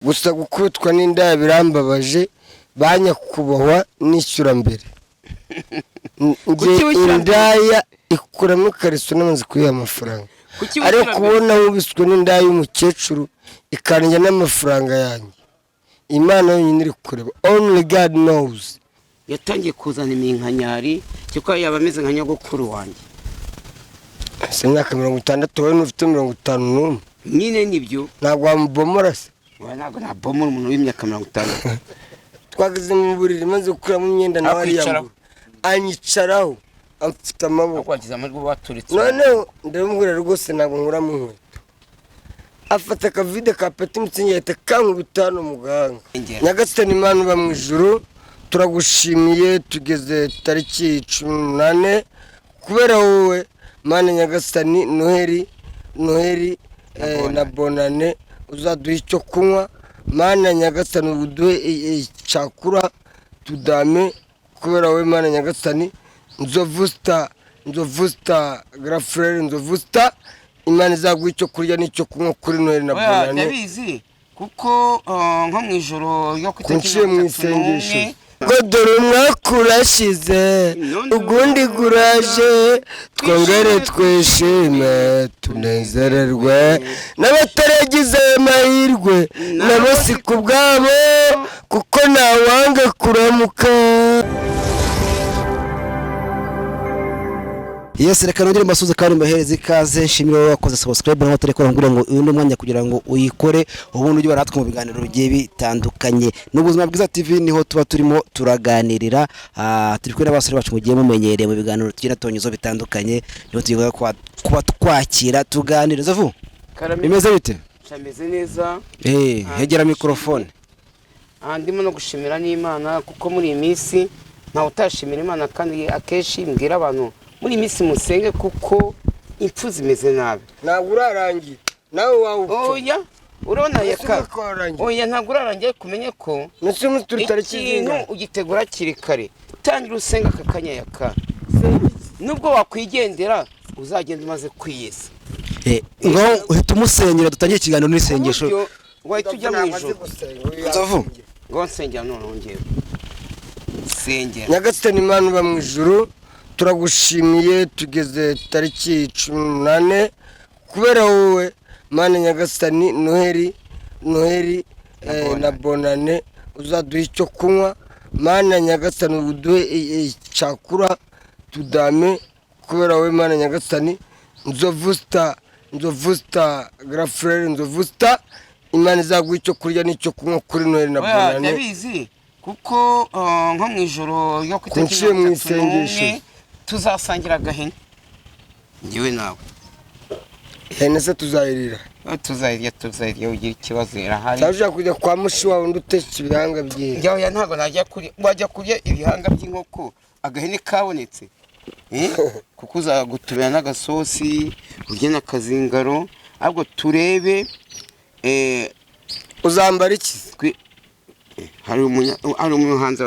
gusa gukubitwa n'indaya birambabaje banyakubahwa nishyura mbere indaya ikuramo ikariso namaze kuyiha amafaranga ariko kubona wubiswe n'indaya y'umukecuru ikanjya n'amafaranga yanjye Imana yonyine iri kureba, only God knows. Yatangiye kuzana iminkanyari cyuko yaba ameze nka nyogokuru wanjye. Se myaka 60 wowe n'ufite 51. Nyine nibyo. Ntabwo wamubomora se. Wa ntabwo nabomora umuntu w'imyaka 50. Twagize mu buriri maze gukura mu myenda nawe ariyambura. Anyicaraho amfite amaboko. Wagize amajwi baturitse. None ndamubwira rwose ntabwo nkura mu nkweto. Afata akavide ka peti mutsinge yahita kankubita no muganga. Nyagasani Imana uba mu ijuru turagushimiye tugeze tariki 18 kubera wowe Mana Nyagasani Noheri na Bonane uzaduha icyo kunywa Mana Nyagasani uduhe cyakura tudame kubera wowe Mana Nyagasani Nzovusta Grafrere Nzovusta Imana izaguha icyo kurya n'icyo kunywa kuri Noheri na Bonane. Ndabizi kuko nko mu ijoro yo kwitegeka mu isengesho Godoro umwaka urashize ugundi guraje twongere twishime tunezererwe n'abataragize amahirwe nabo si ku bwabo kuko ntawanga kuramuka. Yes, reka nongere mbasuze kandi mbahereze ikaze nshimira wakoze subscribe na waterekora ngure ngo uyu mwanya kugira ngo uyikore ubundi ujye baratwa mu biganiro bigiye bitandukanye n'ubuzima bwiza TV niho tuba turimo turaganirira turi kuri abasore bacu mugiye mumenyereye mu biganiro tugira tonyezo bitandukanye niho tugiye kuba twakira tuganiriza vu bimeze bite cyameze neza hegera microphone ndimo no gushimira n'Imana kuko muri iyi minsi nta utashimira Imana kandi akeshi mbwira abantu muri minsi musenge kuko impfu zimeze nabi. Ntabwo urarangiye nawe wawupfa. Oya urabona yaka. Oya ntabwo urarangiye kumenye ko nasumu turi tariki ikintu ugitegura kirikare tangira usenga akakanya yaka. Nubwo wakwigendera uzagenda umaze kwiyesa. Ngo uhita umusenyera dutangiye ikiganiro n'isengesho. Wahita ujya mu ijoro. Nzovu ngo nsengera none ngewe. Sengera. Nyagasani Imana uba mu ijuru turagushimiye tugeze tariki 18 kubera wowe Mana Nyagasani Noheri na Bonane uzaduha icyo kunywa Mana Nyagasani uduhe cyakura tudame kubera wowe Mana Nyagasani Nzovusta Grafrere Nzovusta Imana izaguha icyo kurya n'icyo kunywa kuri Noheri na Bonane. Ndabizi kuko nko mu ijoro yo kwitegeka mu isengesho tuzasangira agahene ngiwe nawe hene se tuzayirira ugira ikibazo irahari cyashaka kujya kwa mushi wawe nduteka ibihanga by'inka njya ntago najya wajya kurya ibihanga by'inkoko agahene kabonetse kuko uzagutubira n'agasosi urye n'akazingaro ahubwo turebe uzambara iki hari umuhanzi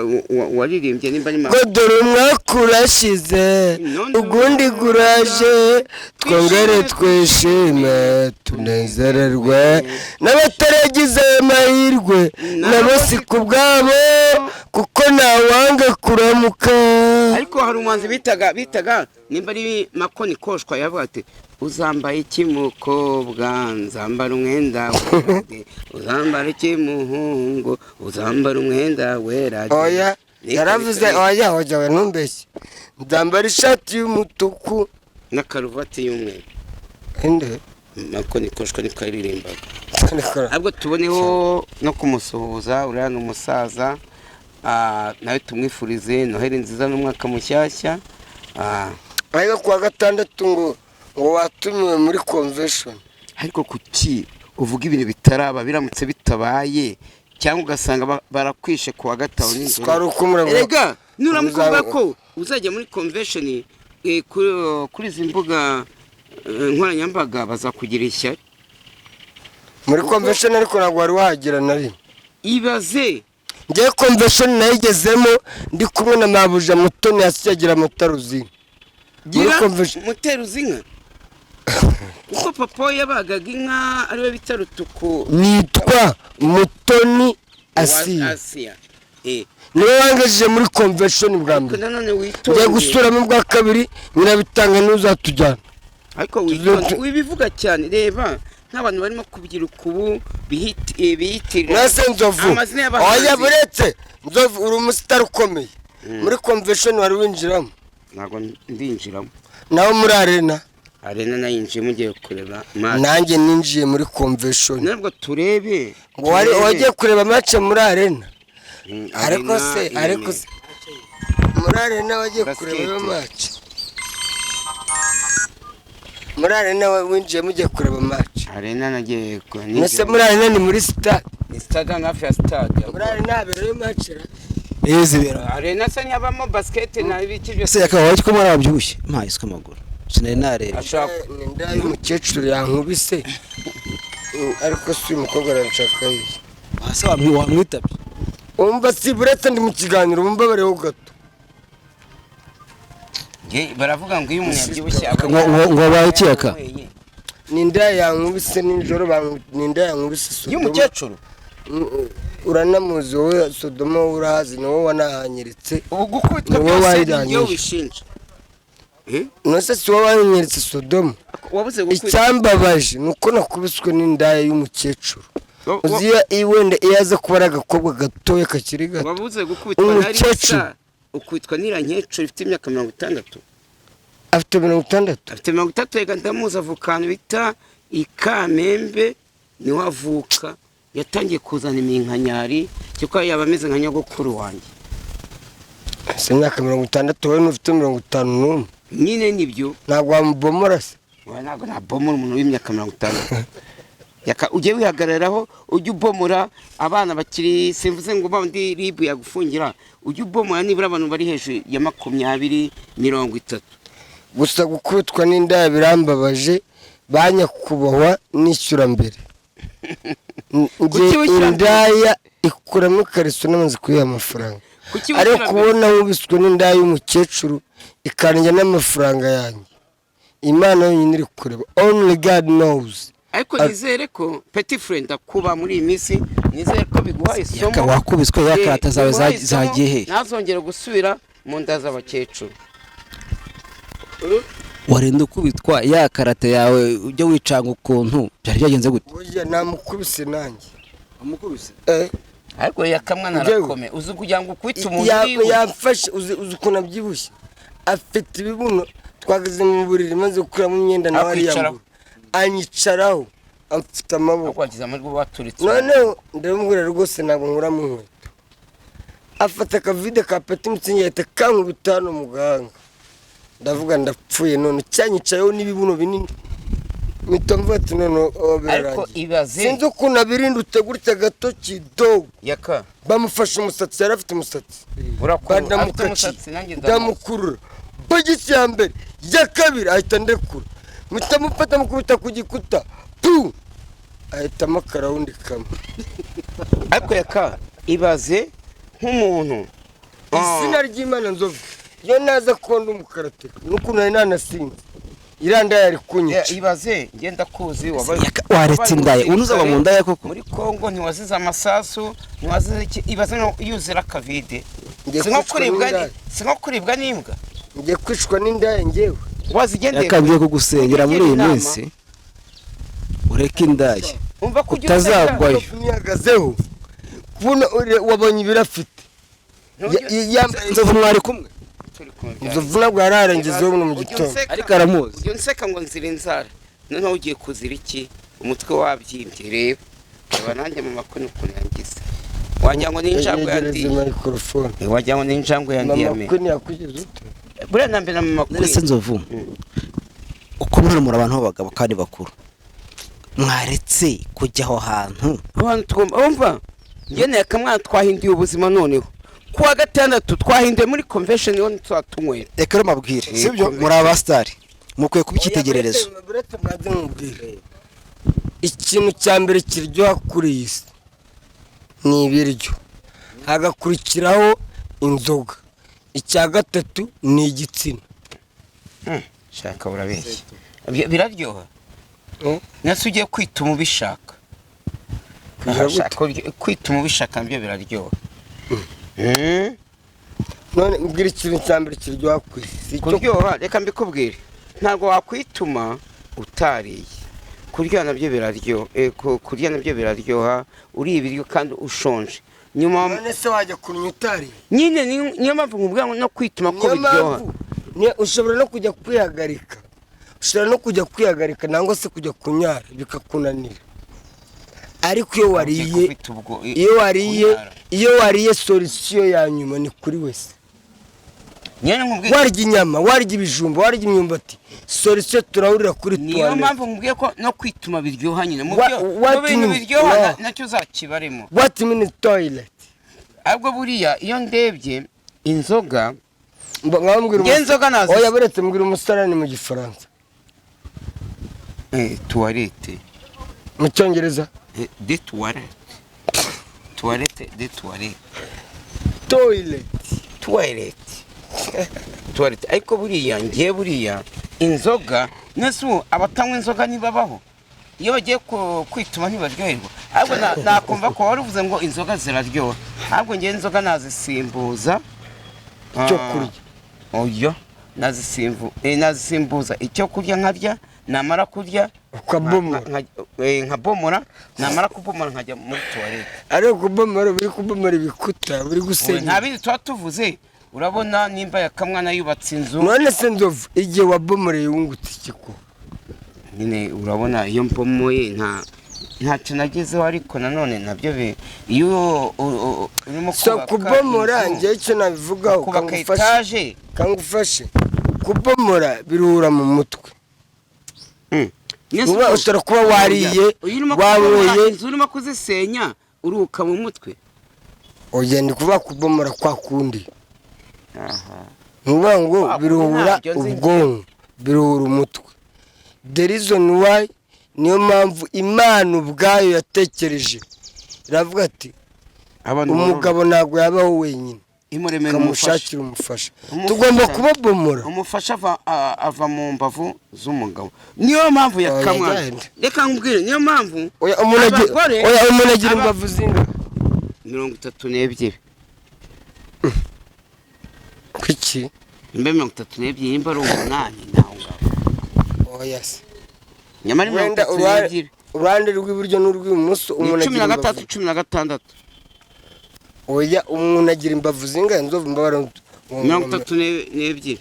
waririmbye nimba ari Godoro umwaka urashize ugundi guraje twongere twishime tunezererwe n'abataragize amahirwe nabo si ku bwabo kuko ntawanga kuramuka. Ariko hari umuhanzi bitaga nimba ari Makoni Koshwa yavuga ati uzambaye iki mukobwa nzambara umwenda wera uzambara iki muhungu uzambara umwenda wera. Oya yaravuze oya we ntumbeshye nzambara ishati y'umutuku na karuvati y'umweru inde Makoni Koshwa niko aririmbaga. Ahubwo tuboneho no kumusuhuza uriya n'umusaza nawe tumwifurize Noheri nziza n'umwaka mushyashya. Ariko kuwa gatandatu ngo watumiwe muri convention. Ariko kuki uvuga ibintu bitaraba biramutse bitabaye cyangwa ugasanga barakwishe kuwa gatanu n'ijoro. Erega nuramukuvuga ko uzajya muri convention kuri izi mbuga nkoranyambaga bazakugira ishyari muri convention ariko ntabwo wari wahagera nari ibaze ngiye convention nayigezemo ndi kumwe na mabuja Mutoni yasigira Mutaruzi Muteruzinka uko papa yabagaga inka ariwe bita Rutuku nitwa Mutoni Asiya niwe wangejeje muri convention bwa mbere ngiye gusuramo bwa kabiri nyirabitanga n'uzatujyana ariko wibivuga cyane reba nk'abantu barimo kubyiruka ubu bihitirira nase Nzovu oya buretse Nzovu uri umusitari ukomeye muri convention wari winjiramo ntago ndinjiramo naho muri arena nayinjiye mugiye kureba nanjye ninjiye muri convention nabwo turebe ngo wari wagiye kureba match muri arena ariko se muri arena wagiye kureba match muri arena winjiye mugiye kureba match arena nagiye nese muri arena ni muri stade hafi ya stade muri arena habereye match zibera arena se nyabamo basket na ibiki byose se yakaba wari kumara ababyibushye mpayiswe amaguru sinari nareba ndaye umukecuru yankubise ariko si umukobwa arashaka yi hasi wamwitabye umva si buretse ndi mu kiganiro umva bareho gato baravuga ngo iyo umuntu yabyibushye ngo bayikeka ni ndaye yankubise nijoro ni ndaye yankubise y'umukecuru uranamuzi wowe Sodoma urahazi ni wowe wanahanyiritse ubu gukubitwa byose iyo wishinja nose si wowe wanyiritse Sodoma icyambabaje ni uko nakubiswe n'indaye y'umukecuru uziya wenda iyo aza kuba ari agakobwa gatoya kakiri gato wabuze gukubitwa na Risa ukubitwa n'irankecuru ifite imyaka 60 afite 60 afite 60 yega ndamuza avukana bita Ikamembe niho avuka yatangiye kuzana iminkanyari cyuko yaba ameze nka nyogokuru wanjye se imyaka 60 wowe n'ufite 51 nyine nibyo ntabwo wamubomora se ntabwo nabomora umuntu w'imyaka 50 yaka ujye wihagararaho ujye ubomora abana bakiri simvuze ngo bandi ribu yagufungira ujye ubomora nibura abantu bari hejuru ya 20 30 gusa gukubitwa n'indaya birambabaje banyakubahwa nishyura mbere indaya ikuramo ikariso n'amaze kuyiha amafaranga ariko kubona wubiswe n'indaya y'umukecuru ikanjya n'amafaranga yanjye Imana yonyine iri kureba only God knows ariko nizere ko petit friend akuba muri iyi minsi nizere ko biguha isomo wakubiswe yakata zawe zagiye he ntazongera gusubira mu nda z'abakecuru warenda ukubitwa ya karate yawe ujye wicanga ukuntu byari byagenze gute burya namukubise nanjye amukubise ariko yakamwa narakome uzi kugira ngo kwita umuntu yafashe uzi ukuntu abyibushye afite ibibuno twageze mu buriri maze gukuramo imyenda nawe ari yambu anyicaraho amfite amaboko kwagiza amajwi baturitse none ndamubwira rwose ntabwo nkura mu nkweto afata akavide ka Petit Mutsingi yahita kankubita hano mu gahanga ndavuga ndapfuye none cyanyicayeho n'ibibuno binini mpita mvuga ati none ariko ibaze sinzi ukuntu abirindutse gutya gato kidogo yaka bamufashe umusatsi yari afite umusatsi urakunda umusatsi nanjye ndamukurura bagisi ya mbere ya kabiri ahita ndekura mpita mufata mukubita ku gikuta tu ahita amakara wundi kamwe ariko yaka ibaze nk'umuntu izina ry'Imana Nzovu yo naza kubona umukarateka nuko nari nanasinze iranda yari kunyica ibaze ngenda kuzi waretse indaye unuza mu ndaye koko muri Kongo ntiwazize amasasu ntiwazize ibaze no yuzira akavide sinko kuribwa n'imbwa ngiye kwicwa n'indaye ngewe wazigendeye yakangiye kugusengera muri iyi minsi ureke indaye umva ko utazagwayo nyagazeho kubona wabonye ibirafite Nzovu mwari kumwe Nzovu nabwo yararengezeho mu gitondo ariko aramuzi iyo nseka ngo nzira inzara noneho ugiye kuzira iki umutwe wabyimbye reba aba nanjye mu makoni ukuntu yangize wagira ngo ni injangwe yandiye wagira ngo ni injangwe yandiye amakoni yakugeze ute buriya nambe na makoni ese Nzovu uko muri abantu b'abagabo kandi bakuru mwaretse kujya aho hantu abantu tugomba umva ngene yakamwana twahinduye ubuzima noneho kuwa gatandatu twahinduye muri convention yo twatunywera reka rero mabwire sibyo muri abastari mukwiye kubikitegererezo ikintu cya mbere kiryoha kuri iyi si ni ibiryo hagakurikiraho inzoga icya gatatu ni igitsina shaka urabeshya biraryoha nese ugiye kwituma ubishaka kwituma ubishaka nabyo biraryoha none mbwira ikintu cya mbere kiryoha ku isi kuryoha reka mbikubwire ntabwo wakwituma utariye kurya nabyo biraryoha kurya nabyo biraryoha uri ibiryo kandi ushonje nyuma none se wajya kunywa utariye nyine niyo mpamvu nkubwira no kwituma ko biryoha ushobora no kujya kwihagarika nangwa se kujya kunyara bikakunanira ariko iyo wariye solution ya nyuma ni kuri wese warya inyama warya ibijumba warya imyumbati solution turahurira kuri toilette niyo mpamvu nkubwiye ko no kwituma biryoha nyine mu bintu biryoha nacyo zakibaremo what mean toilet ahubwo buriya iyo ndebye inzoga inzoga nazo oya buretse mbwira umusarani mu gifaransa toilette mu cyongereza de toilette toilette ariko buriya inzoga nesu abatanywa inzoga nibabaho iyo bagiye kwituma ntibaryoherwa ahubwo nakumva ko wari uvuze ngo inzoga ziraryoha ahubwo ngiye inzoga nazisimbuza icyo kurya oyo nazisimbuza icyo kurya nkarya namara kurya nkabomora namara kubomora nkajya muri toilette ariko kubomora buri kubomora ibikuta buri gusenya nta bindi tuba tuvuze urabona nimba yakamwana yubatse inzu none se nzovu igihe wabomoreye wungutse ikiko nyine urabona iyo mbomoye ntacyo nagezeho ariko nanone nabyo iyo urimo kubomora njye icyo nabivugaho kangufashe kubomora biruhura mu mutwe ushobora kuba wariye wanyweye inzu urimo kuzisenya uruhuka mu mutwe ugenda kuvuga kubomora kwa kundi nuvuga ngo biruhura ubwonko biruhura umutwe the reason why niyo mpamvu Imana ubwayo yatekereje iravuga ati umugabo ntabwo yabaho wenyine imuremera umushakira umufasha tugomba kubabomora umufasha ava mu mbavu z'umugabo niyo mpamvu yakamwa reka nkubwire niyo mpamvu umuntu agira imbavu zinga 32 kuki imbe 32 imba ari umunani naho oya se nyamara 32 uruhande rw'iburyo n'urw'ibumoso umuntu agira 16 oya umuntu agira imbavu zinga nzovu mbabara 32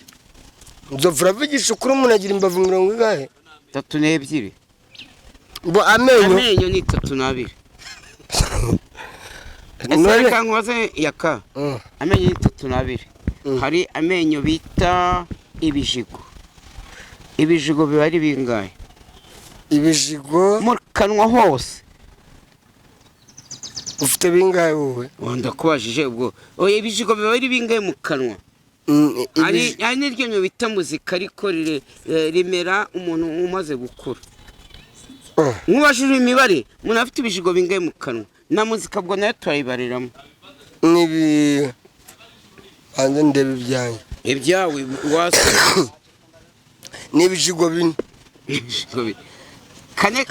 nzovu ravugisha ukuri umuntu agira imbavu 32 bo amenyo ni 32 ese kankubaze yaka amenyo ni 32 hari amenyo bita ibijigo biba ari bingahe ibijigo mu kanwa hose ufite bingahe wowe ndakubajije ubwo oya ibijigo biba ari bingahe mu kanwa ari n'iryinyo bita muzika ariko rimera umuntu umaze gukura nkubajije imibare umuntu afite ibijigo bingahe mu kanwa na muzika bwo nayo turayibariramo nibi hanze ndebe ibyawe wase n'ibijigo bine kane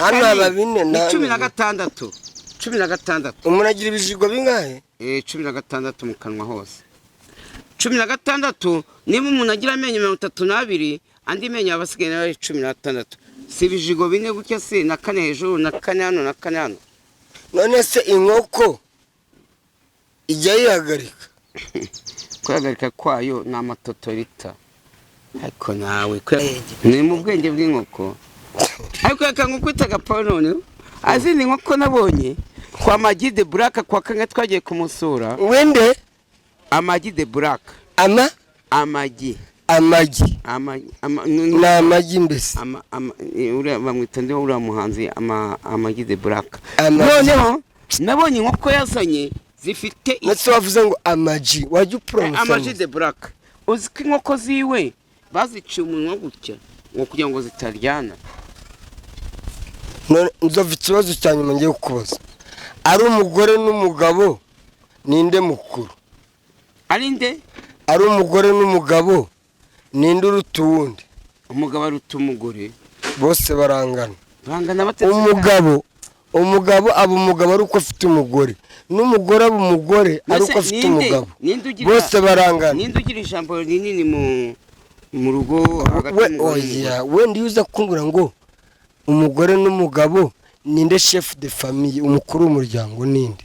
bine na 16 umuntu agira ibijigo bingahe 16 mu kanwa hose 16 niba umuntu agira amenyo 32 andi menyo abasigaye nayo 16 si ibijigo bine gutya se na kane hejuru na kane hano na kane hano none se inkoko ijya yihagarika kwihagarika kwayo ni amatotorita ariko nawe ni mu bwenge bw'inkoko ariko reka ngukwita agapfa none azi ni inkoko nabonye kwa Magi de Black kwa kange twagiye kumusura wende Amagi de Black amagi mbese uriya bamwita ndiho uriya muhanzi Amagi de Black noneho nabonye inkoko yazanye zifite ndetse wavuze ngo Amagi wajya upronounce Amagi de Black uzi ko inkoko ziwe baziciye umunwa gutya ngo kugira ngo zitaryana none nzova ikibazo cya nyuma ngiye kukubaza ari umugore n'umugabo ninde mukuru ari umugore n'umugabo ninde uruta uwundi umugabo aruta umugore bose barangana umugabo aba umugabo ari uko afite umugore, n'umugore aba umugore ari uko afite umugabo, bose barangana. Ninde ugira ijambo rinini mu rugo hagati wenda iyo uza kumbura ngo umugore n'umugabo ninde chef de famille, umukuru w'umuryango ninde?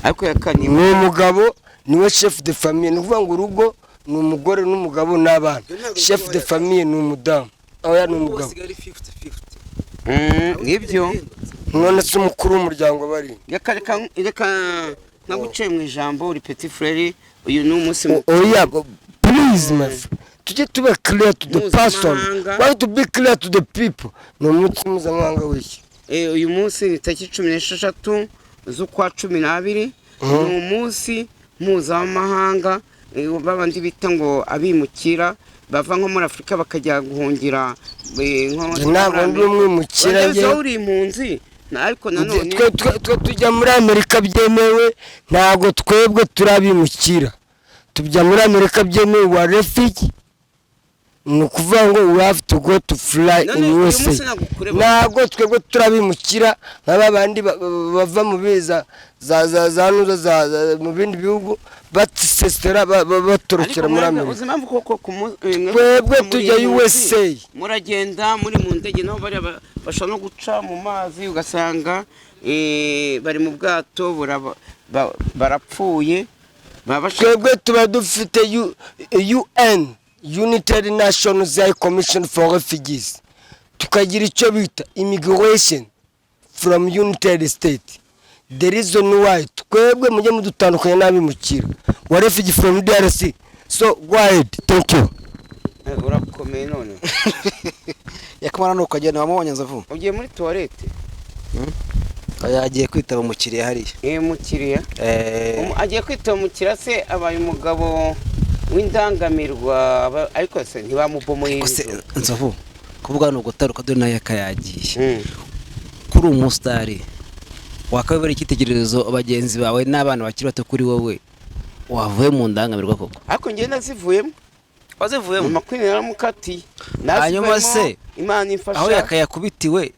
Ariko yakani ni umugabo niwe chef de famille, ni ukuvuga ngo urugo ni umugore n'umugabo n'abana, chef de famille ni umudamu, oya ni umugabo. Nibyo none se umukuru w'umuryango bari reka naguciye mu ijambo uri petit frère. Uyu ni umunsi oya please my friend, tujye tuba clear to the person, why to be clear to the people. Ni umunsi mpuzamahanga w'iki? Uyu munsi ni tariki 16 z'ukwa 12. Ni umunsi mpuzamahanga babandi bita ngo abimukira bava nko muri Afrika bakajya guhungira ntabwo ndi umwimukira njye uri impunzi. Ariko nanone twe tujya muri Amerika byemewe, ntabwo twebwe turabimukira. Tujya muri Amerika byemewe wa refugee, ni ukuvuga ngo we have to go to fly in USA. Ntabwo twebwe turabimukira nk'abandi bava mu biza za mu bindi bihugu batisestera batorokera muri Amerika. Twebwe tujya USA, muragenda muri mu ndege naho bari bashobora no guca mu mazi ugasanga bari mu bwato barapfuye. Twebwe tuba dufite UN, United Nations High Commission for Refugees, tukagira icyo bita immigration from United States. The reason why twebwe mujye mudutandukanye n'abimukira wa refugee from DRC. So go ahead, thank you. Urakomeye none yakamara nuko agenda wamubonye Nzovu ugiye muri toilette. Yagiye kwitaba umukiriya hariya. Umukiriya agiye kwitaba umukiriya se abaye umugabo w'indangamirwa, ariko se ntibamubomoye. Nzovu kuvuga no gutaruka dore nayo akayagiye kuri umusitari wakabera ikitegererezo abagenzi bawe n'abana bakiri bato kuri wowe wavuye mu ndangamirwa koko. Ariko ngiye nazivuyemo. Wazivuyemo makwini naramukati. Hanyuma se Imana imfasha aho yakayakubitiwe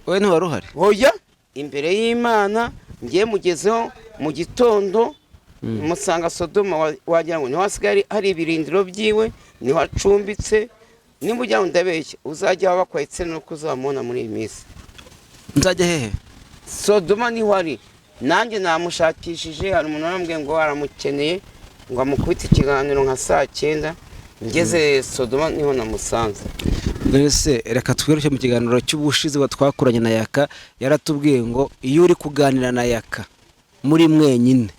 wowe ntiwari uhari? Oya, imbere y'Imana ngiye mugezeho mu gitondo musanga Sodoma wagira ngo niwasigaye hari ibirindiro byiwe niwacumbitse. Nimba ujya ndabeshya uzajya bakwetse no kuzamona muri iyi minsi. Nzajya hehe? Sodoma ni wari nanjye namushakishije, hari umuntu arambwiye ngo aramukeneye ngo amukubite ikiganiro nka saa 9. Ngeze Sodoma niho namusanze. Mbese reka twiruke mu kiganiro cy'ubushize twakoranye na Yaka, yaratubwiye ngo iyo uri kuganira na Yaka muri mwenyine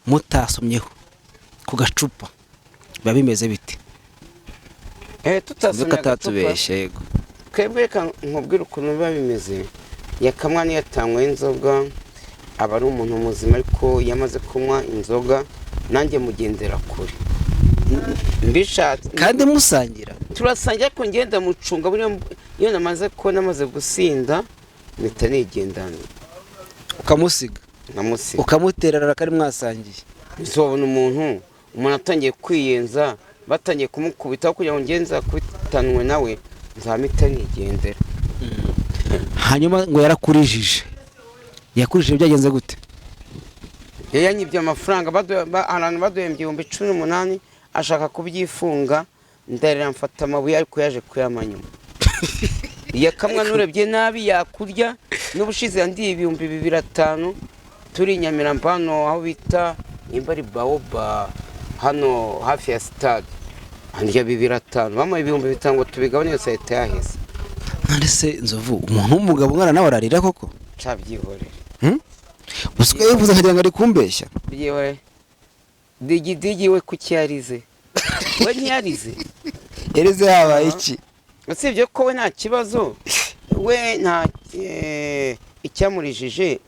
mutasomyeho ku gacupa biba bimeze bite? Tutasomye gatatubeshe yego. Twebwe nkubwira ukuntu biba bimeze. Yakamwa ni yatangwa inzoga aba ari umuntu muzima, ariko yamaze kunywa inzoga nanjye mugendera kure mbishatse kandi musangira. Turasangira ko ngenda mucunga buri iyo namaze gusinda mpita nigendana ukamusiga ukamuterera kari mwasangiye. Bizobona umuntu atangiye kwiyenza batangiye kumukubita kugira ngo ngenza kubitanwe nawe nzamita nigendera. Hanyuma ngo yarakurijije byagenze gute? Yanyibye amafaranga abantu baduhembye 18,000 ashaka kubyifunga, ndarira mfata amabuye ariko yaje kuyamanyuma. Yakamwa nurebye nabi yakurya n'ubushize yandi 2,500 turi Nyamirambo hano aho bita imbari Baoba hano hafi ya stade. Andya 2,500 bama 5,000 ngo tubigabane yose leta yaheze. Ndetse Nzovu umuntu w'umugabo ngana nawe ararira koko cabyihorera. Usuka yivuze nkagira ngo ari kumbeshya. Biyewe digi we kucyarize we ntiyarize yarize habaye iki? Usibye ko we nta kibazo we nta icyamurijije.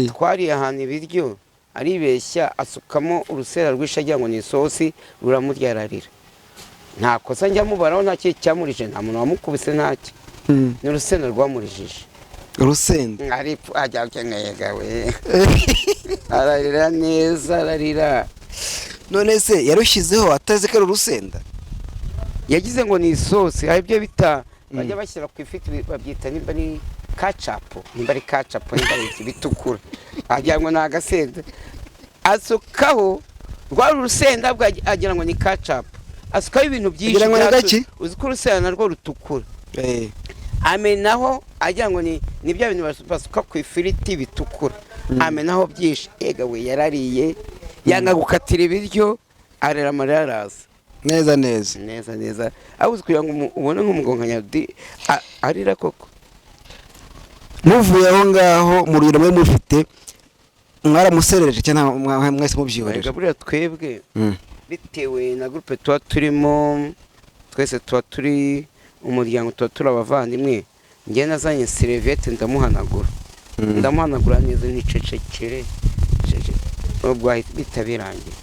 Twari ahantu ibiryo aribeshya asukamo urusera rwishagira ngo ni isosi ruramuryararira. Nta kosa njya mubaraho nta cyamurije, nta muntu wamukubise ntacyo. Ni urusenda rwamurijije. Urusenda ari ajya ukeneye we ararira neza ararira. None se yarushyizeho atazi ko ari urusenda? yagize ngo ni isosi hari ibyo bita bajya bashyira ku ifiti babyita nimba ni kacapo nimba ari kacapo nimba ari bitukura agira ngo ni agasenda asukaho rwa rusenda agira ngo ni kacapo asukaho ibintu byinshi uzi ko urusenda narwo rutukura amenaho agira ngo ni bya bintu basuka ku ifiriti bitukura amenaho byinshi ega we yarariye yanga gukatira ibiryo arera amarira araza neza aho uzi kugira ngo ubone nk'umugonkanya arira koko muvuye aho ngaho mu rugendo mwe mufite mwaramuserereje cyangwa mwese mubyiborera buriya twebwe bitewe na groupe tuba turimo twese tuba turi umuryango tuba turi abavandimwe njye nazanye serivete ndamuhanagura neza n'icecekere ubwo bita birangiye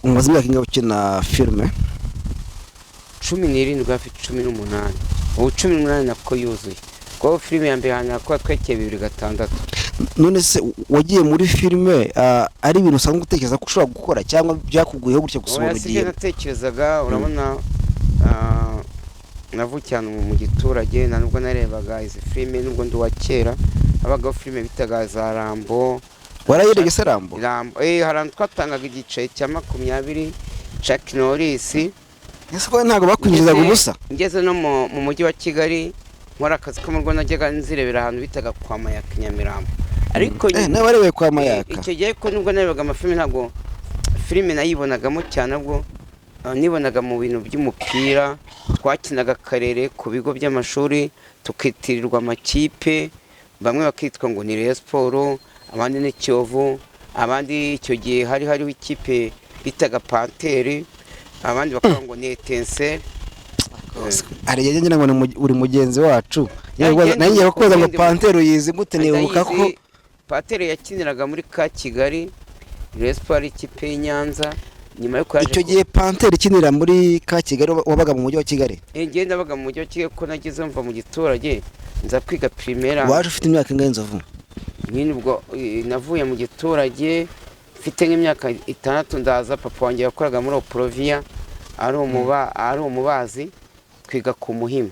umaze imyaka ingahe ukina filime 17 hafi 18 ubu 18 nako yuzuye kuko filime ya mbere hano ko twekeye 2006 none se wagiye muri filime ari ibintu usanzwe gutekereza ko ushobora gukora cyangwa byakuguyeho gutya gusubira ugiye natekerezaga urabona navukiye mu giturage nubwo narebaga izi filime nubwo ndi wa kera abagaho filime bitaga za Rambo warayirebye se Rambo harantu twatangaga igice cya 20 Chuck Norris ese ko ntago bakwinjiza ubusa ngeze no mu mujyi wa Kigali nkora akazi ko mu Rwanda najyaga nzirebera ahantu bitaga kwa Mayaka Nyamirambo ariko nawe warebaye kwa Mayaka icyo gihe ko nubwo narebaga amafilime ntago filime nayibonagamo cyane ubwo nibonaga mu bintu by'umupira twakinaga karere ku bigo by'amashuri tukitirirwa amakipe bamwe bakitwa ngo ni Rayon Sport abandi ni Kiyovu abandi icyo gihe hariho ikipe bitaga Panteri abandi bakavuga ngo ni Etincelle ari yeye ngira ngo uri mugenzi wacu nagiye bakoza ngo Panteri uyizi gute nibuka ko Panteri yakiniraga muri ka Kigali Rayon Sport ikipe y'Inyanza nyuma yo kwaje icyo gihe Panteri ikinira muri ka Kigali wabaga mu mujyi wa Kigali ngenda baga mu mujyi wa Kigali ko nagize mva mu giturage nza kwiga primaire waje ufite imyaka ingahe Nzovu nyine ubwo navuye mu giturage mfite nk'imyaka 6 ndaza papa wanjye yakoraga muri Oprovia ari umubazi twiga ku Muhima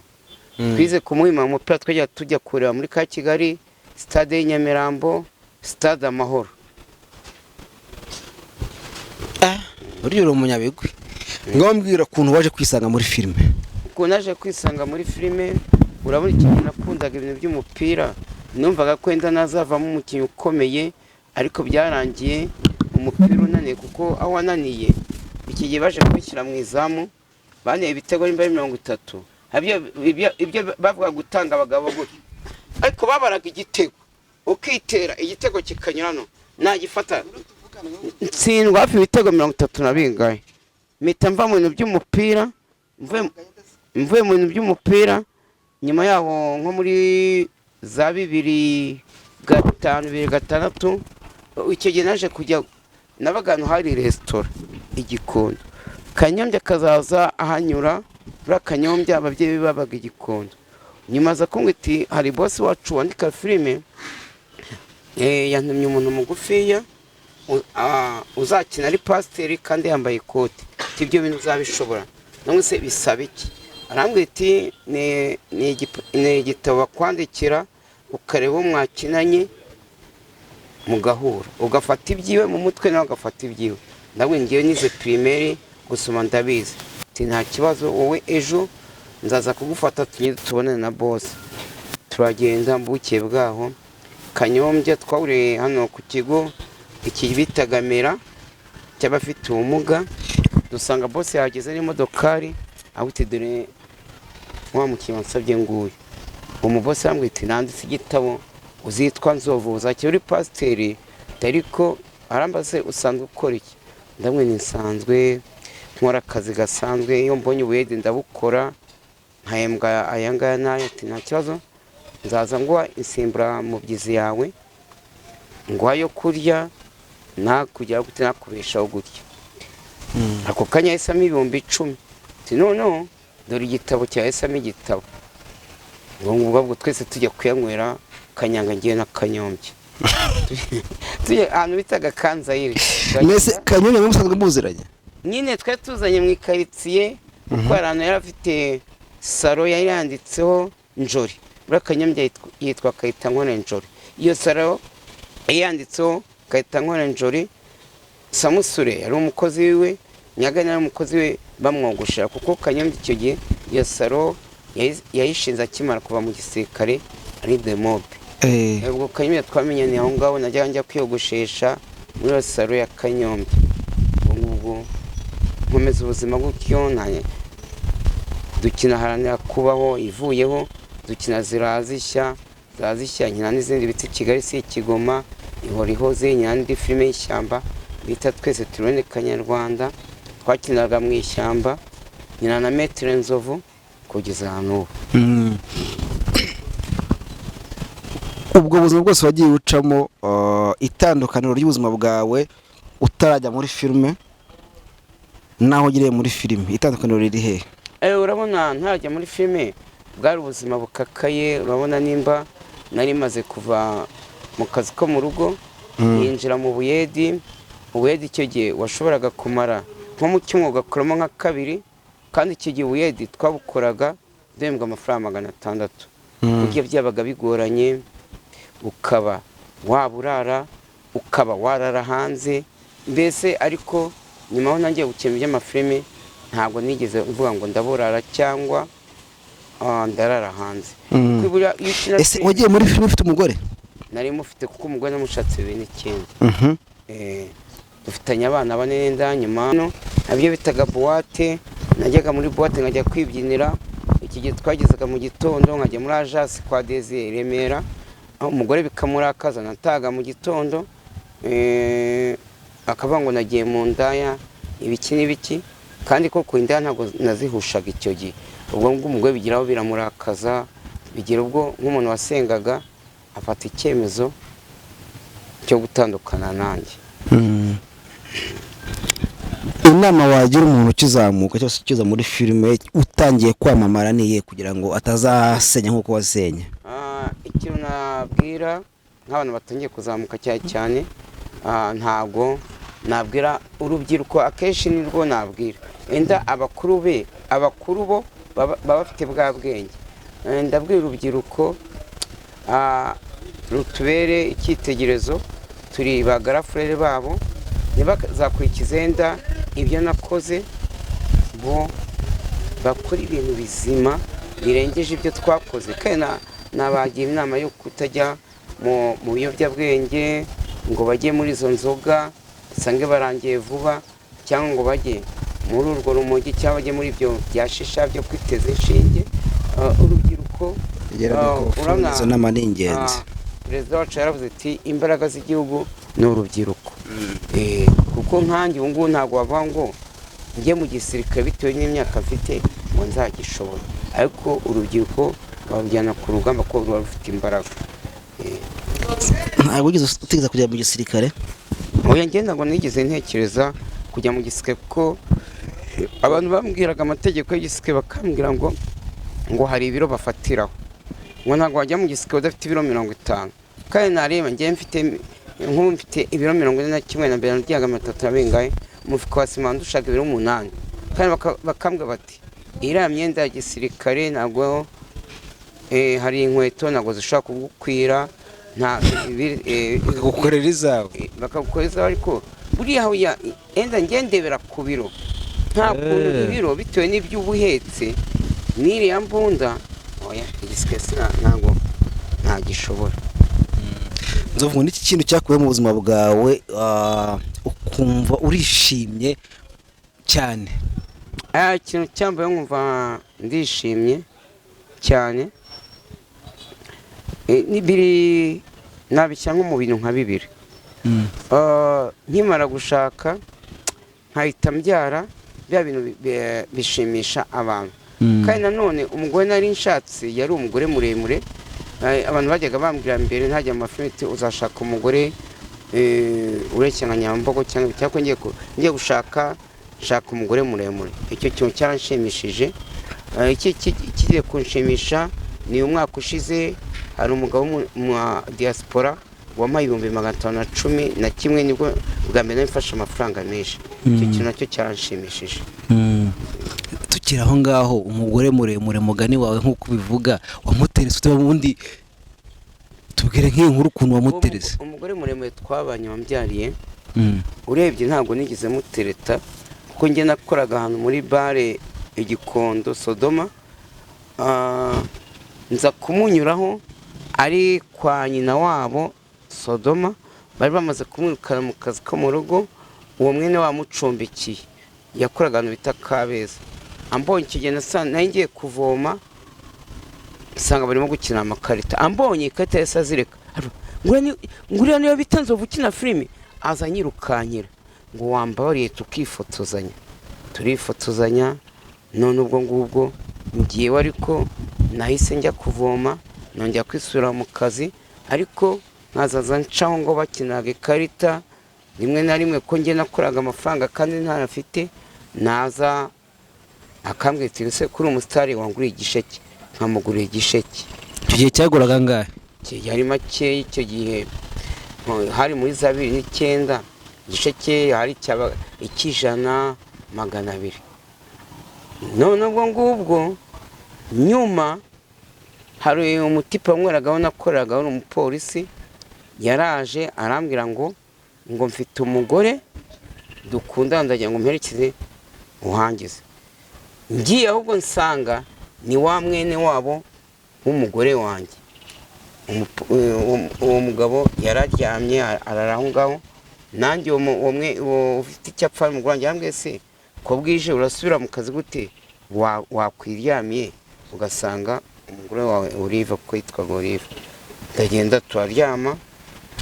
twize ku Muhima umupira twajya tujya kureba muri ka Kigali stade y'Nyamirambo stade Amahoro uri umunyabigwi ngambwira kuntu waje kwisanga muri filime uko naje kwisanga muri filime urabona ikintu nakundaga ibintu by'umupira numvaga ko enda nazavamo umukinnyi ukomeye ariko byarangiye umupira unaniye kuko aho wananiye iki gihe baje kubishyira mu izamu bane ibitego nimba 30 ibyo bavuga gutanga abagabo gutyo ariko babaraga igitego ukitera igitego kikanyurano nagifata nsindwa hafi ibitego 30 na bingahe mpita mva mu bintu by'umupira mvuye mu bintu by'umupira nyuma yaho nko muri za 2005 2006 icyo gihe naje kujya nabagano hari restaurant Igikondo Kanyombya kazaza ahanyura bura Kanyombya ababyeyi babaga Igikondo nyuma za kungiti hari boss wacu wandika filime yantumye umuntu mugufiya uzakina ari pasiteri kandi yambaye ikoti ibyo bintu uzabishobora none se bisaba iki arambwira ati ni igitabo bakwandikira ukareba mwakinanye mugahura ugafata ibyiwe mu mutwe nawe ugafata ibyiwe ndabwo ngiye nize primaire gusoma ndabizi ati nta kibazo wowe ejo nzaza kugufata tubonane na boss turagenda mbukiye bwaho Kanyombya twawure hano ku kigo iki bitagamera cy'abafite ubumuga dusanga boss yageze n'imodokari awite dore wa mukinnyi nsabye nguyu umuboss yambwite nanditse igitabo uzitwa Nzovu uzakira uri pasiteri ariko arambaze usanzwe ukora iki ndamwe nisanzwe nkora akazi gasanzwe iyo mbonye ubuyede ndabukora nkahembwa ayangaya nayo ati nta kibazo nzaza nguha insimbura mu byizi yawe nguhayo kurya nakujya gute nakubeshaho gutya ako kanya yesamo 10,000 ati no dore igitabo cya yesamo igitabo ngo twese tujya kuyanywera Kanyanga ngiye na Kanyombya tujye ahantu bitaga Kanzayire mbese Kanyombya musanzwe muziranye nyine twari tuzanye mu ikaritsiye kuko ahantu yari afite salo yari yanditseho Njori, buriya Kanyombya yitwa Kayitankore Njori. Iyo salo yanditseho Kayitankore Njori, Samusure yari umukozi wiwe, Nyagana yari umukozi we bamwogoshera, kuko Kanyombya icyo gihe iyo salo yayishinze akimara kuva mu gisirikare ari demobe. Ubwo Kanyombya twamenyaniye aho ngaho, najya njya kwiyogoshesha muri iyo salo ya Kanyombya. Ubwo nkomeza ubuzima gutyo, dukina haranira kubaho, ivuyeho dukina zirazishya nkina n'izindi bita Kigali si Kigoma, ihora ihoze, nkina n'indi filime y'ishyamba bita Twese Turone Kanyarwanda, twakinaga mu ishyamba, nkina na Maître Nzovu kugeza hano. Ubwo buzima bwose wagiye ucamo, itandukaniro ry'ubuzima bwawe utarajya muri filime naho ugiriye muri filime, itandukaniro riri he? Urabona ntarajya muri filime bwari ubuzima bukakaye. Urabona nimba nari maze kuva mu kazi ko mu rugo, yinjira mu buyedi icyo gihe washoboraga kumara nko mu cyumweru ugakoramo nka 2, kandi icyo gihe ubuyedi twabukoraga duhembwa amafaranga 600. Burya byabaga bigoranye, ukaba waburara, ukaba warara hanze mbese. Ariko nyuma aho nangiye gukina iby'amafilime ntabwo nigeze mvuga ngo ndaburara cyangwa ndarara hanze. Ese wagiye muri filime ufite umugore? Nari mufite kuko umugore namushatse 2009. Dufitanye abana 4. Nyuma nabyo bitaga buwate, najyaga muri buwate nkajya kwibyinira. Iki gihe twagezaga mu gitondo nkajya muri agence kwa Desire Remera, aho umugore bikamurakaza nataga mu gitondo, akavuga ngo nagiye mu ndaya ibiki n'ibiki, kandi koko indaya ntabwo nazihushaga icyo gihe. Ubwo umugore bigiraho biramurakaza, bigira ubwo nk'umuntu wasengaga afata icyemezo cyo gutandukana nanjye. Inama wagira umuntu ukizamuka cyose ukiza muri filime utangiye kwamamara niye kugira ngo atazasenya nk'uko wasenye? Ikintu nabwira nk'abantu batangiye kuzamuka cyane, ntabwo nabwira urubyiruko, akenshi nirwo nabwira. Enda abakuru bo baba bafite bwa bwenge. Ndabwira urubyiruko rutubere icyitegererezo, turi ba garafurere babo, ntibazakurikize enda ibyo nakoze, bo bakora ibintu bizima birengeje ibyo twakoze. Kandi nabagira inama yo kutajya mu biyobyabwenge ngo bajye muri izo nzoga usange barangiye vuba, cyangwa ngo bajye muri urwo rumogi, cyangwa bajye muri ibyo byashisha byo kwiteza inshinge. Urubyiruko urabona izo nama ni ingenzi. Perezida wacu yaravuze ati imbaraga z'igihugu ni urubyiruko. Kuko nkanjye ubu ngubu ntabwo wavuga ngo njye mu gisirikare bitewe n'imyaka mfite ngo nzagishobora, ariko urubyiruko babujyana ku rugamba ko ruba rufite imbaraga. Ntabwo wigeze utekereza kujya mu gisirikare? Oya, njye ntabwo nigeze ntekereza kujya mu gisirikare, kuko abantu bambwiraga amategeko y'igisirikare bakambwira ngo hari ibiro bafatiraho, ngo ntabwo wajya mu gisirikare udafite ibiro 50. Kandi nareba njye mfite ibiro 41 na mbere naryaga 3 bingahe, umufuka wa sima ndushaka ibiro 8. Kandi bakambwira bati iriya myenda ya gisirikare ntabwo hari inkweto ntabwo zishobora kugukwira, bakagukorera izawe. Ariko buriya enda ngendebera ku biro, nta kuntu ibiro bitewe n'ibyo uba uhetse n'iriya mbunda, oya igisirikare ntabwo ntagishobora. Nzovu, n'iki kintu cyakuye mu buzima bwawe ukumva urishimye cyane? Ikintu cyambaye nkumva ndishimye cyane biri nabishya nko mu bintu nka 2. Nkimara gushaka nkahita mbyara, bya bintu bishimisha abantu. Kandi nanone umugore nari nshatse yari umugore muremure. Abantu bajyaga bambwira mbere ntajya mu mafilime uzashaka umugore ureshya nka Nyambogo cyangwa ngiye gushaka umugore muremure. Icyo kintu cyaranshimishije. Ikigiye kunshimisha ni umwaka ushize hari umugabo mu diaspora wampaye 511 nibwo bwa mbere mfashe amafaranga menshi. Icyo kintu nacyo cyaranshimishije. Tukira aho ngaho umugore muremure mugani wawe nk'uko bivuga wamuterese ute ubundi tubwire nk'iyi nkuru ukuntu wamuterese. Umugore muremure twabanye wambyariye urebye ntabwo nigeze mutereta kuko njye nakoraga ahantu muri bare Igikondo Sodoma, nza kumunyuraho ari kwa nyina wabo Sodoma, bari bamaze kumwirukana mu kazi ko mu rugo. Uwo mwene wamucumbikiye yakoraga ahantu bita Kabeza, ambonye ikigenda nari ngiye kuvoma nsanga barimo gukina amakarita, ambonye ikarita yose azireka, nguriya niyo bita Nzovu ukina filime, aza nyirukanyira ngo wambabariye tukifotozanya. Turifotozanya, none ubwo ngubwo ngiye ariko nahise njya kuvoma nongera kwisubira mu kazi, ariko nkazaza ncaho ngo bakinaga ikarita rimwe na rimwe ko njye nakoraga amafaranga kandi ntarafite, naza akambwira se kuri umusitari wanguriye igisheke, nkamugurira igisheke. Icyo gihe cyaguraga angahe? Yari make icyo gihe, hari muri 2009 igisheke hari ikijana 200. none ubwo ngubwo nyuma hari umutipa wamweragaho nakoraga ari umupolisi, yaraje arambwira ngo mfite umugore dukundana ndagira ngo mperekeze uhangize. Ngiye ahubwo nsanga ni wa mwene wabo w'umugore wanjye. Uwo mugabo yararyamye araraho ngaho, nanjye uwo ufite icyapfa mu Rwanda yambwiye se ko bwije urasubira mu kazi gute wakwiryamiye ugasanga umugore wawe Olive ko yitwa Olive. Ndagenda turaryama,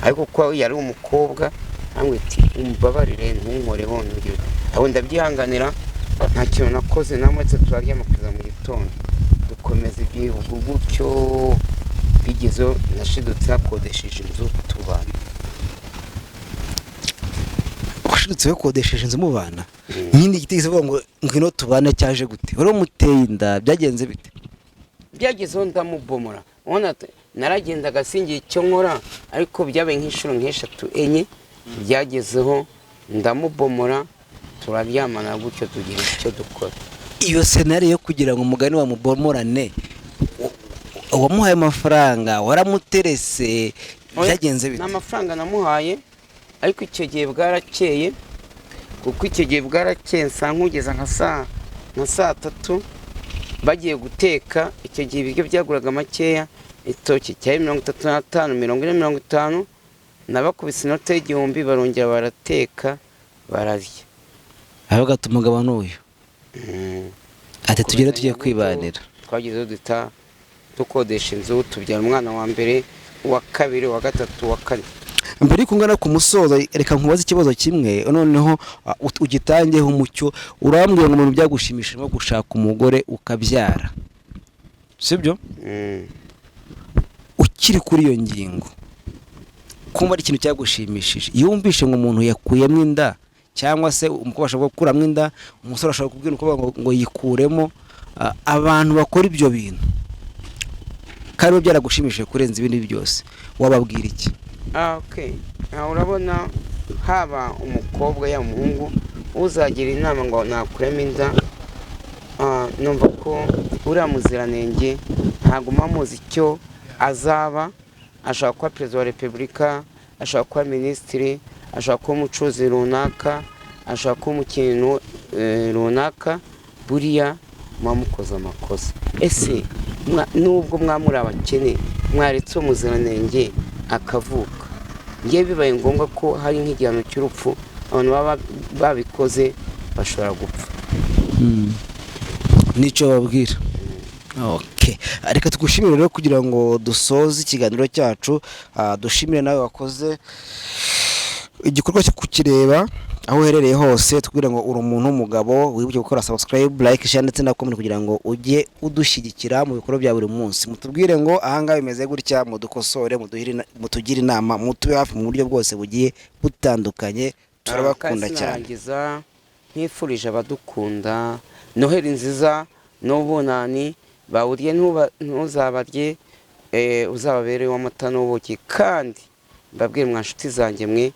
ariko ko yari umukobwa ambwiye ati umbabarire ntunkoreho n'ibyo. Aho ndabyihanganira nta kintu nakoze, namwetse turaryama kugeza mu gitondo dukomeza igihugu gutyo. Bigezeho nashidutse nakodesheje inzu tubana. Washidutse wakodesheje inzu mu bana? Nyine igitekerezo vuga ngo ngwino tubane cyaje gute? Wari umuteye inda byagenze bite? Byagezeho ndamubomora, ubona naragendaga singiye icyo nkora, ariko byabaye nk'inshuro nk'eshatu enye. Byagezeho ndamubomora, turaryamana gutyo tugira icyo dukora. Iyo scenario yo kugira ngo umugani wa mubomorane wamuhaye amafaranga waramuterese byagenze bite? N'amafaranga namuhaye, ariko icyo gihe bwarakeye, kuko icyo gihe bwarakeye nkugeza nka saa 3 bagiye guteka. Icyo gihe ibiryo byaguraga makeya, itoki cyari 35 40 50, nabakubise inote y'igihumbi barongera barateka bararya. Aho gatuma umugabo n'uyu ati tugere tugiye kwibanira. Twagize duta dukodesha inzu, tubyara umwana wa mbere, wa kabiri, wa gatatu, wa kane. Mbere kungana ku musozo reka nkubaze ikibazo kimwe, noneho ugitangeho umucyo. Urambwiye ngo umuntu byagushimishije no gushaka umugore ukabyara, sibyo? Ukiri kuri iyo ngingo, kumva ari ikintu cyagushimishije, yumvishe ngo umuntu yakuyemo inda cyangwa se umukobwa ashobora gukuramo inda, umusore ashobora kubwira umukobwa ngo yikuremo, abantu bakora ibyo bintu kandi byaragushimishije kurenza ibindi byose, wababwira iki? Okay. Urabona haba umukobwa ya umuhungu uzagira inama ngo nakuremo inda, numva ko uriya muziranenge ntabwo mamuzi icyo azaba. Ashobora kuba perezida wa repubulika, ashobora kuba minisitiri, ashobora kuba umucuruzi runaka, ashobora kuba umukintu runaka. Buriya mwamukoze amakosa. Ese nubwo mwamuri abakene mwaretse umuziranenge akavuka, ngiye bibaye ngombwa ko hari nk'igihano cy'urupfu, abantu baba babikoze bashobora gupfa. Nico babwira. Okay, reka tugushimire rero kugira ngo dusoze ikiganiro cyacu. Dushimire nawe wakoze igikorwa cyo kukireba aho uherereye hose. Tukubwira ngo uri umuntu w'umugabo, wibuke gukora subscribe, like, share ndetse na comment kugira ngo ujye udushyigikira mu bikorwa bya buri munsi. Mutubwire ngo ahangahe bimeze gutya, mudukosore, mutugire inama, mutube hafi mu buryo bwose bugiye butandukanye. Turabakunda cyane. Ntifurije abadukunda Noheli nziza n'ubunani, bawuriye ntuzabarye, uzababerewe amata n'ubuki, kandi mbabwire mwa nshuti zanjye mwe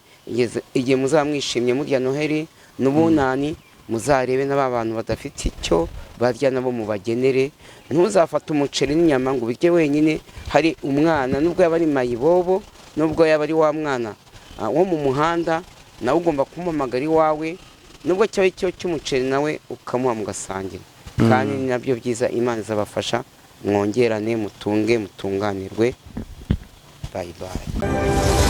igihe muzamwishimye murya noheli n'ubunani muzarebe n'aba bantu badafite icyo barya nabo mubagenere. Ntuzafate umuceri n'inyama ngo ubirye wenyine, hari umwana nubwo yaba ari mayibobo, nubwo yaba ari wa mwana wo mu muhanda, nawe ugomba kumuhamagara iwawe, nubwo cyaba icyo cy'umuceri nawe ukamuha mugasangira. Kandi ni nabyo byiza, Imana izabafasha, mwongerane, mutunge, mutunganirwe. Bye bye.